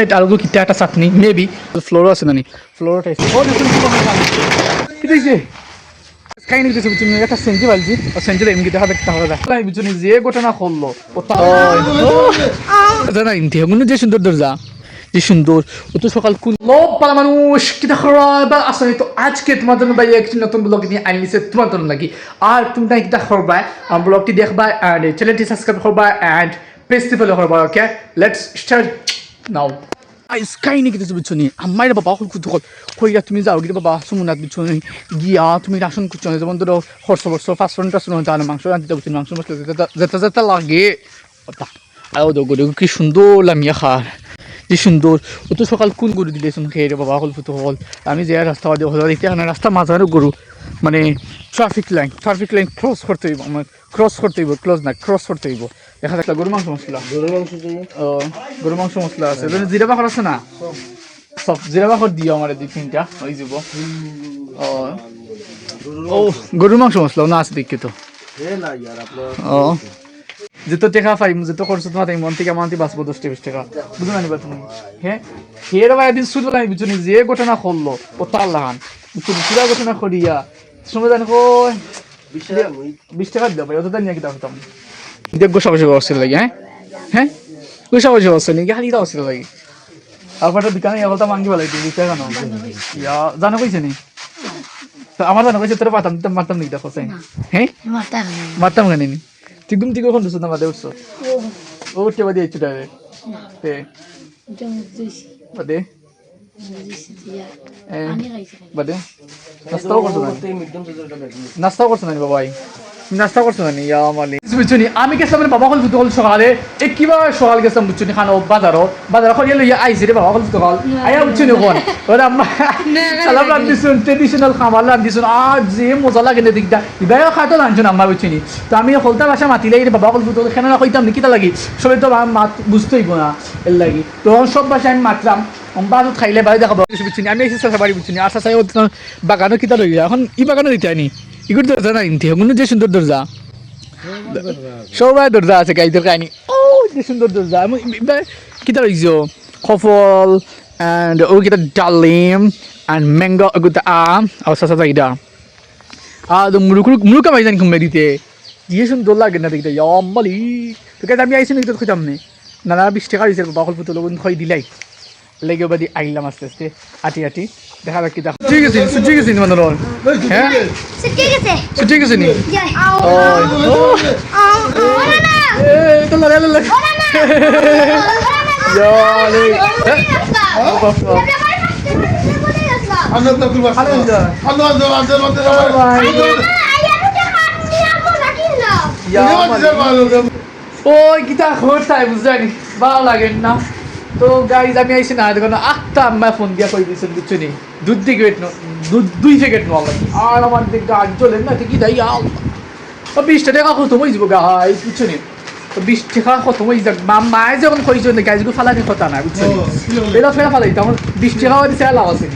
এটা আলগো কিটা একটা চাটনি মেবি ফ্লোর আছে নানি ফ্লোরটা ও দেখুন কি দিছে কাহিনী কিছু বুঝছি একটা সেন্টি বালজি ও সেন্টি এমনি দেখা দেখতে হবে তাই বুঝুনি যে ঘটনা করলো ও জানা ইনতে মনে যে সুন্দর দরজা যে সুন্দর ও তো সকাল কোন লোক পালা মানুষ কি দেখো বা আসলে তো আজকে তোমার জন্য ভাই একটি নতুন ব্লগ নিয়ে আইনিছে তোমার জন্য লাগি আর তুমি তাই কিটা করবা ব্লগটি দেখবা এন্ড চ্যানেলটি সাবস্ক্রাইব করবা এন্ড পেজটি ফলো করবা okay let's start now sky নাকি কিছু বুঝছো নি আমার বাবা কুতু কইয়া তুমি যাও গিয়ে বাবা সুমনাথ বুঝছো নি গিয়া তুমি রাশন করছো না যেমন ধরো হর্ষ ফার্স্ট টাসন জানো মাংস রাঁধতে বুঝছো মাংস মশলা যেটা যেটা লাগে ওটা আও দো গরু কি সুন্দর লামিয়া খার কি সুন্দর ও তো সকাল কোন গরু দিলেছেন খেয়ে রে বাবা হল ফুটো হল আমি যে রাস্তা দিয়ে হল দেখতে না রাস্তা মাঝারও গরু মানে ট্রাফিক লাইন ক্রস করতে হইব আমার ক্রস করতে হইব ক্লোজ না ক্রস করতে হইব দেখা যাক গরু মাংস মশলা আছে জিরা বাখর আছে না সব জিরা বাখর দিও আমার দুই তিনটা হয়ে যাব ও গরু মাংস মশলা না আছে দেখি তো যেত টেকা পাইম যেত খরচ তোমার তাই মন থেকে মানতে বাঁচবো 10-20 টাকা বুঝো না তুমি হ্যাঁ এর ভাই একদিন শুধু নাই বুঝছো যে ঘটনা করলো ও তার লাগান বুঝছো পুরা ঘটনা করিয়া সময় জানো 20 টাকা দেবো ভাই অত নিয়ে কি দাম দেখ গোসা বসে অবস্থা লাগে হ্যাঁ গোসা বসে অবস্থা নেই খালি অবস্থা লাগে তারপর দোকানে বলতাম মাঙ্গি বলাই 20 টাকা নাও জানো কইছে নি আমার জানো কইছে তোর মারতাম নি দেখো হ্যাঁ মারতাম কেন নি একদম ঠিক ওখান দুশো নামা দেড়শো ও উঠতে বাদে চুটা রে বাদে বাদে নাস্তাও করছো না বাবাই নাস্তা করছো না মালি বুঝছো নি আমি গেছিলাম মানে বাবা হল ফুটো হল সকালে কিবা সকাল গেছিলাম বুঝছো নি খানো বাজার করিয়া লইয়া আইসি রে বাবা হল ফুটো হল আয়া বুঝছো নি কোন ওরা আম্মা সালাম রান্ধিছুন ট্রেডিশনাল খাবার রান্ধিছুন আর যে মজা লাগে না দিকটা ইবাইও খাইতো রান্ধছুন আম্মা বুঝছো নি তো আমি হলতা বাসা মাতিলে বাবা হল ফুটো কেন না কইতাম নি কিতা লাগি সবাই তো মাত বুঝতেই না এর লাগি তো সব বাসায় আমি মাতলাম বাজত খাইলে বাড়ি দেখাবো বুঝছি আমি এসে চাষা বাড়ি বুঝছি আর চাষাই বাগানো কিতা লই এখন ই বাগানো দিতে আনি ইগুর দরজা না ইনতে কোনো যে সুন্দর দরজা সবাই দরজা আছে গাইদের কাহিনী ও যে সুন্দর দরজা আমি কিতা লইছো কফল অ্যান্ড ও কিতা ডালিম অ্যান্ড ম্যাঙ্গো গুতা আম আর চাষা ইটা আর মুরুকা মাই জানি ঘুমে দিতে যে সুন্দর লাগে না দেখতে অম্বালি তোকে আমি আইসি নাকি তোর খুঁজাম নে নানা 20 টাকা দিয়েছে বাকল পুতুল খই দিলাই লেগে বাদি আইলাম আস্তে আস্তে আটি দেখা যাক কি দেখো ঠিক আছে মানে রোল হ্যাঁ ঠিক আছে নি তো লালা ওই গীতা খোঁজটাই বুঝলি ভালো লাগে না তো গাইজ আমি আইসি না দেখো আটটা আম্মা ফোন দিয়া কই দিয়েছেন বুঝছো নি দুধ দুই প্যাকেট নেওয়া লাগে আর আমার দিকে গাড়ি চলে না ঠিকই তাই 20 টাকা খতম হয়ে যাবো গাই বুঝছো নি তো 20 টাকা খতম হয়ে যাক মায়ে যখন কইছো গাইজগুলো ফালানি কথা না বুঝছো এটা ফেরা ফালাই তখন 20 টাকা দিছে লাভ আছে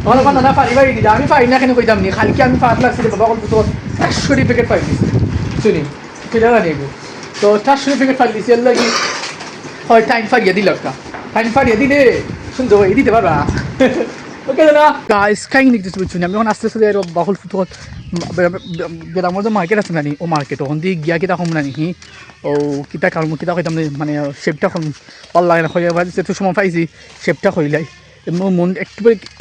তখন আমার নানা পারিবারি দিলে আমি পারি না কেন কইতাম নি খালি কি আমি পাট লাগছিল বাবা বলতো তো 100 প্যাকেট পাই দিছি বুঝছো নি সেটা জানিয়ে তো 400 প্যাকেট পাই দিছি এর লাগি হয় টাইম ফারিয়ে দিল একটা টাইম ফারিয়ে দিলে সুন্দর হয়ে দিতে পারবা ওকে না গাইস কাহিনী দেখতেছি বুঝছো আমি এখন আস্তে আস্তে বাহুল ফুটো গ্রামের যে মার্কেট আছে না ও মার্কেট ওখান দিয়ে গিয়া কিতা কম না নি ও কিতা কারণ কিতা কইতাম মানে শেপটা ভালো লাগে না যেহেতু সময় পাইছি শেপটা কইলাই মন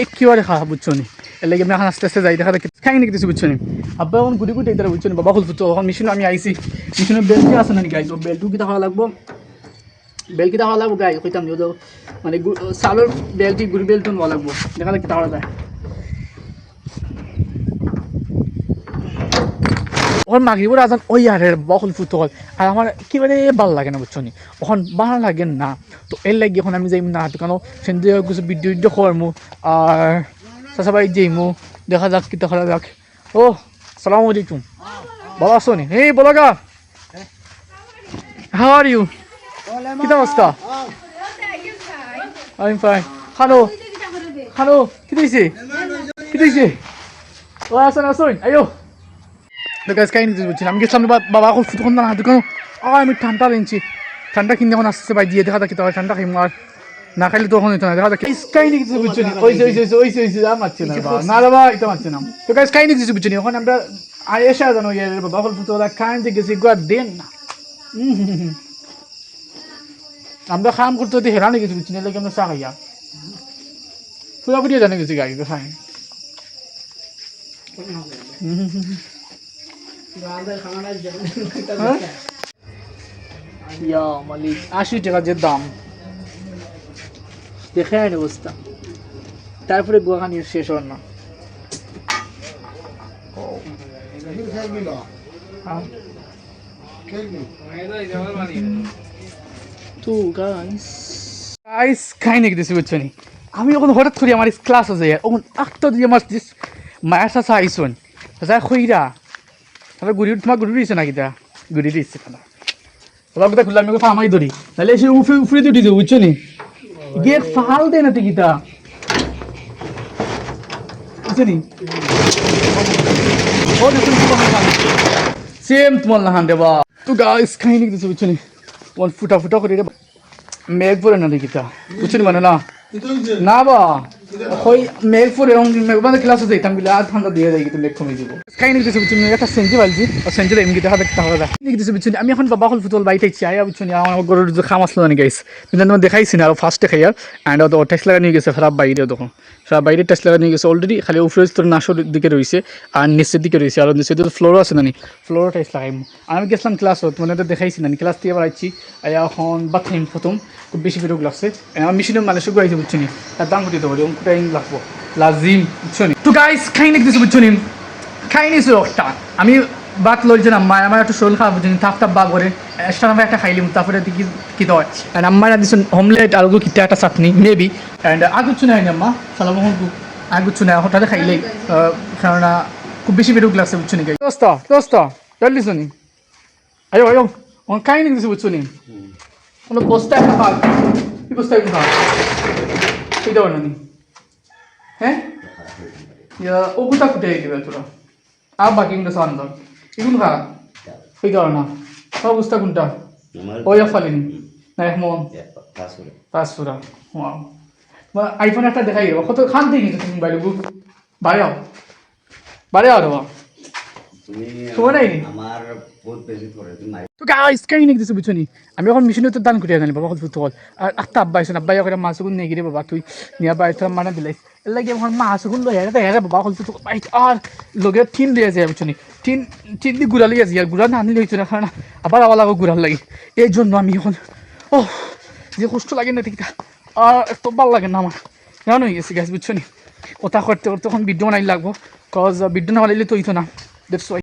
একেবারে খারাপ বুঝছো নি এর লাগে আমি এখন আস্তে আস্তে যাই দেখা কাহিনী দেখতেছি বুঝছো নি আব্বা এখন গুটি এটা বুঝছো নি বাবা হল ফুটো এখন মেশিনে আমি আইসি মেশিনের বেল্টটি আছে না গাইজ বেল্টু কিতা খাওয়া লাগবো বেলকিটা হওয়া লাগবো গাই কইতাম নি মানে চাউলের বেলটি গুড়ি বেলটো নোয়া লাগবো দেখা যাক কিতা হওয়া যায় ওখান মাগরিবর আজান ওই আরে বহল ফুটো হল আর আমার একেবারে ভালো লাগে না বুঝছো নি ওখান ভালো লাগে না তো এর লাগে এখন আমি যাইম না কেন সেন্দি কিছু ভিডিও করমু আর চাষা বাড়ি যাইমু দেখা যাক কিতা করা যাক ও আসসালামু আলাইকুম ভালো আছো নি এই বলো গা হাউ আর ইউ কিতা অবস্থা I'm fine খানো কি দিয়েছে ও আসুন আয়ো তো গাইস কাহিনী বুঝছি আমি গেছিলাম বাবা ফুটুন না দোকান আমি ঠান্ডা নিচ্ছি ঠান্ডা কিনে যখন আসছে ভাই দিয়ে দেখা দেখি তো ঠান্ডা খাইমু আর না খাইলে তখন হইতো না দেখা দেখি স্কাইনি কিছু বুঝছো নি ওই আর মারছে না বা না বাবা এটা মারছে না তো গাইস স্কাইনি কিছু বুঝছো নি এখন আমরা আয়েশা জানো ইয়ার বাবা হল তো ওরা খান যে গেছি গোয়া দেন না আমরা কাম করতে হতে হেরানি কিছু বুঝছি না লাগে আমরা চা খাইয়া পুরোপুরি জানে গেছি গাড়ি তো খাই ইয়া মালিক 80 টাকা যে দাম দেখে আইন অবস্থা তারপরে গোয়াখানি শেষ হল না তো গাইস খাই নাকি দিছি বুঝছো নি আমি যখন হঠাৎ করি আমার ক্লাস আছে তখন একটা দিয়ে আমার মায়ের সাথে আইসন যা খইরা তাহলে তোমার গুড়ি দিয়েছে নাকি তা গুড়ি দিচ্ছে না ওরা কোথায় খুললাম আমি কোথাও আমাই ধরি তাহলে এসে উফরে উঠি যাবো বুঝছো নি গেট ফাল দেয় না টিকিটা বুঝছো নি সেম তোমার না হান দেবা তো গাইস খাই নাকি দিছে বুঝছো নি ফুটা ফুটা করে মেঘ পরে না টিকিটা বুঝছো নি মানে না না বা ওই মেঘ পরে মেঘবাদ ক্লাসে যাইতাম বলে আর ঠান্ডা দিয়ে যাই কিন্তু মেঘ কমে যাব খাই নাকি দিছে বুঝছো নি একটা সেঞ্চি বালছি আর সেঞ্চি এমনি দেখা দেখতে হবে নাকি দিছে বুঝছো নি আমি এখন বাবা হল ফুটবল বাইতে ইচ্ছি আয়া বুঝছো নি আমার গরুর যে খাম আসলো না গাইস কিন্তু আমি দেখাইছি না আর ফার্স্টে খাইয়ার অ্যান্ড ও টেস্ট লাগা নিয়ে গেছে খারাপ বাইরে তখন খারাপ বাইরে টেস্ট লাগা নিয়ে গেছে অলরেডি খালি উপরে তোর নাশোর দিকে রয়েছে আর নিচের দিকে রয়েছে আর নিচে তো ফ্লোরও আছে না নি ফ্লোরও টেস্ট লাগাইম আমি গেছিলাম ক্লাসত মানে তো দেখাইছি না ক্লাস দিয়ে আবার আইছি এখন বাথরুম প্রথম খুব বেশি বিরোগ লাগছে আমার মেশিনের মালেশও গাইছে বুঝছো নি তার দাম করতে পারি কোথায় লাগবো লাজিম বুঝছো নি তো গাইস খাই নাকি দিছে বুঝছো নি খাই নিয়েছিল একটা আমি বাত লইছিলাম মা আমার একটু শরীর খারাপ বুঝছি থাপ থাপ বা করে এক্সট্রা নামে একটা খাইলিম তারপরে দেখি কী হয় অ্যান্ড আম্মার দিচ্ছেন হোমলেট আর কিটা একটা চাটনি মেবি অ্যান্ড আগুচ্ছু নাই আম্মা সালাম আগুচ্ছু নাই হঠাৎ খাইলেই কেননা খুব বেশি বিরোগ লাগছে বুঝছো নি দোস্ত চল্লিশ নি আয়ো আয়ো খাই নাকি দিছে বুঝছো নি কোনো বস্তা একটা ভাগ কি বস্তা একটা ভাগ সেই দেওয়ার নি হ্যাঁ ও কোথা কুটে গেবে তোরা আর বাকি কিন্তু সান্দর এগুলো খা ওই দেওয়ার না সব বস্তা কোনটা ওই ফালিনি না এখন পাঁচপুরা আইফোন একটা দেখাই দেবো কত খান থেকে গেছো তুমি বাইরে বাড়ি আও দেবা সময় নাই তো গাইস কাই নাকি দিছে বুঝছো নি আমি এখন মেশিনে তো দান করে আনি বাবা কত ফুটবল আর আত্তা আব্বা আইসন আব্বা করে মাছগুলো নিয়ে গিয়ে বাবা তুই নিয়ে আব্বা এটা মানে দিলাই এর লাগে এখন মাছগুলো লই আরে দেয় বাবা কত ফুটবল বাইক আর লগে টিন দিয়ে যায় বুঝছো নি টিন দি গুড়া লিয়ে যায় গুড়া না আনলে হইতো না কারণ আবার আবার লাগো গুড়ার লাগে এই জন্য আমি এখন ও যে কষ্ট লাগে না ঠিকটা আর এত ভালো লাগে না আমার কেন হয়ে গেছে গ্যাস বুঝছো নি কথা করতে করতে তখন ভিডিও বানাই লাগবো কজ ভিডিও না বানাইলে তো হইতো না দ্যাটস ওয়াই